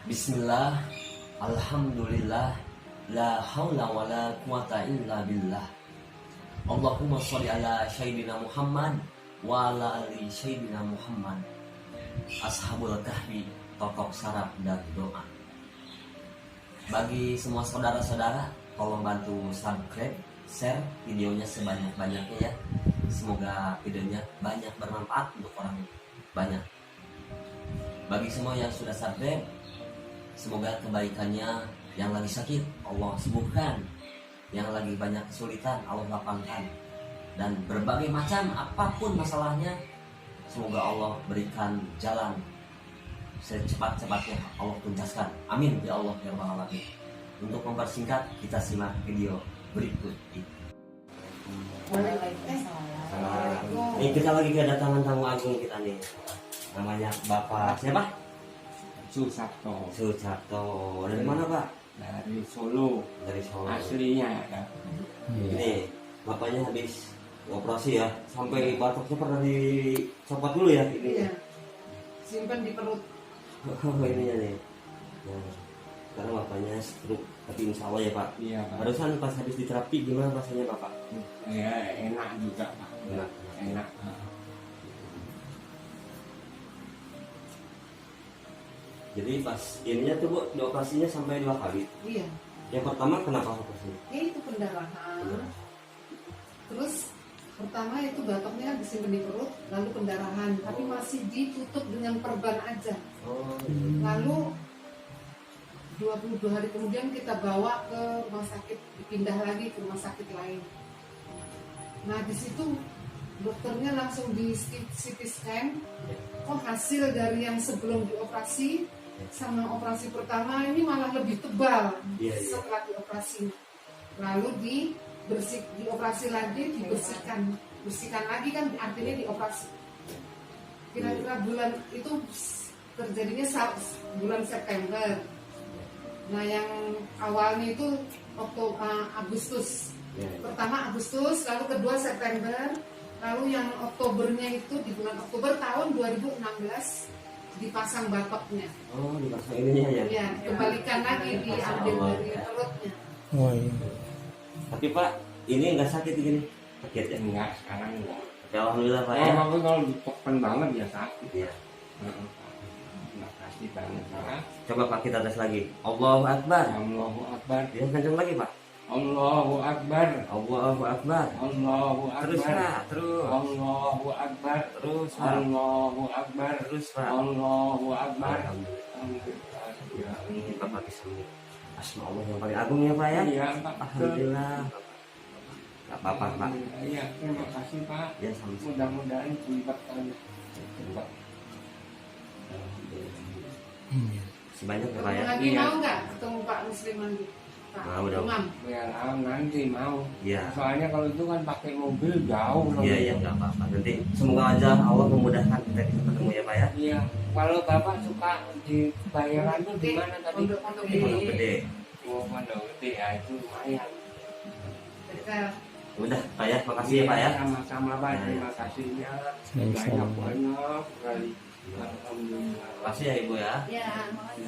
Bismillah, Alhamdulillah, la haula wa la quwata illa billah. Allahumma sholli ala Sayyidina Muhammad wa ala ali Sayyidina Muhammad. Ashabul kahfi, tokoh saraf dan doa. Bagi semua saudara-saudara, tolong bantu subscribe, share videonya sebanyak-banyaknya ya. Semoga videonya banyak bermanfaat untuk orang banyak. Bagi semua yang sudah subscribe, semoga kebaikannya, yang lagi sakit Allah sembuhkan, yang lagi banyak kesulitan Allah lapangkan, dan berbagai macam apapun masalahnya, semoga Allah berikan jalan secepat-cepatnya, Allah tuntaskan. Amin ya Allah ya Rabbal Alamin. Untuk mempersingkat, kita simak video berikut ini. Ini kita lagi kedatangan tamu agung kita nih. Namanya Bapak siapa? Susarto. Susarto. Dari mana Pak? Dari Solo. Dari Solo. Aslinya ya. Ini bapaknya habis operasi ya, sampai batoknya pernah dicopot dulu ya ini. Iya. Simpan di perut. Oh ininya nih. Nah, karena bapaknya stroke, tapi insya Allah ya Pak. Iya Pak. Barusan pas habis diterapi gimana rasanya Bapak? Ya enak juga Pak. Enak. Enak. Jadi pas ininya tuh Bu, dioperasinya sampai 2 kali. Iya. Yang pertama kenapa operasi? Itu pendarahan. Terus pertama itu batoknya disimpan di perut, lalu pendarahan, tapi masih ditutup dengan perban aja. Oh. Lalu 22 hari kemudian kita bawa ke rumah sakit, dipindah lagi ke rumah sakit lain. Nah di situ dokternya langsung di CT scan. Oh hasil dari yang sebelum dioperasi sama operasi pertama ini malah lebih tebal. Iya, iya. Setelah dioperasi. Lalu dioperasi lagi, bersihkan lagi kan artinya dioperasi. Kira-kira bulan itu terjadinya bulan September. Nah yang awalnya itu Agustus. Ya, ya. Pertama Agustus, lalu kedua September, lalu yang Oktobernya itu di bulan Oktober tahun 2016 dipasang batoknya. Oh dipasang ininya ya? Ya, kembalikan lagi diambil dari perutnya. Oh iya. Tapi Pak, ini nggak sakit gini? Sakit ya? Enggak, sekarang enggak. Ya Alhamdulillah Pak Oh, ya. tapi kalau ditekan banget ya sakit. Iya. Terima kasih banget Pak. Coba Pak kita tes lagi. Allahu Akbar. Allahu Akbar. Ya kencang lagi Pak. Allahu Akbar. Allahu Akbar. Allahu Terus Akbar. Pak, terus. Allahu Akbar. Terus Pak. Allahu Akbar. Terus Pak. Allahu Akbar. Alhamdulillah. Ya, Ini Bapak bisa Asma Allah yang paling agung ya Pak ya. iya Pak. Alhamdulillah. Gak apa-apa Pak. Iya, terima kasih Pak. Ya sama-sama. Mudah-mudahan cepat aja. Cepat. Sebanyak ya Pak ya. Lagi Iya. mau nggak ketemu Pak Musliman di Pak Mau dong. Imam? Ya nanti mau. Iya. Soalnya kalau itu kan pakai mobil jauh. loh. Iya ya nggak apa-apa. Nanti semoga aja Allah memudahkan kita bisa ketemu ya Pak ya. Iya. Kalau Bapak suka di bayarannya di mana tadi? Pondok Di Pondok Gede. Gede. Oh, Pondok Gede ya itu lumayan. Dekat. Udah Pak ya, makasih ya Pak ya. Sama-sama Pak, Nah, terima kasihnya. Sama-sama. Banyak sekali. Alhamdulillah. Makasih ya Ibu ya. Ya, makasih.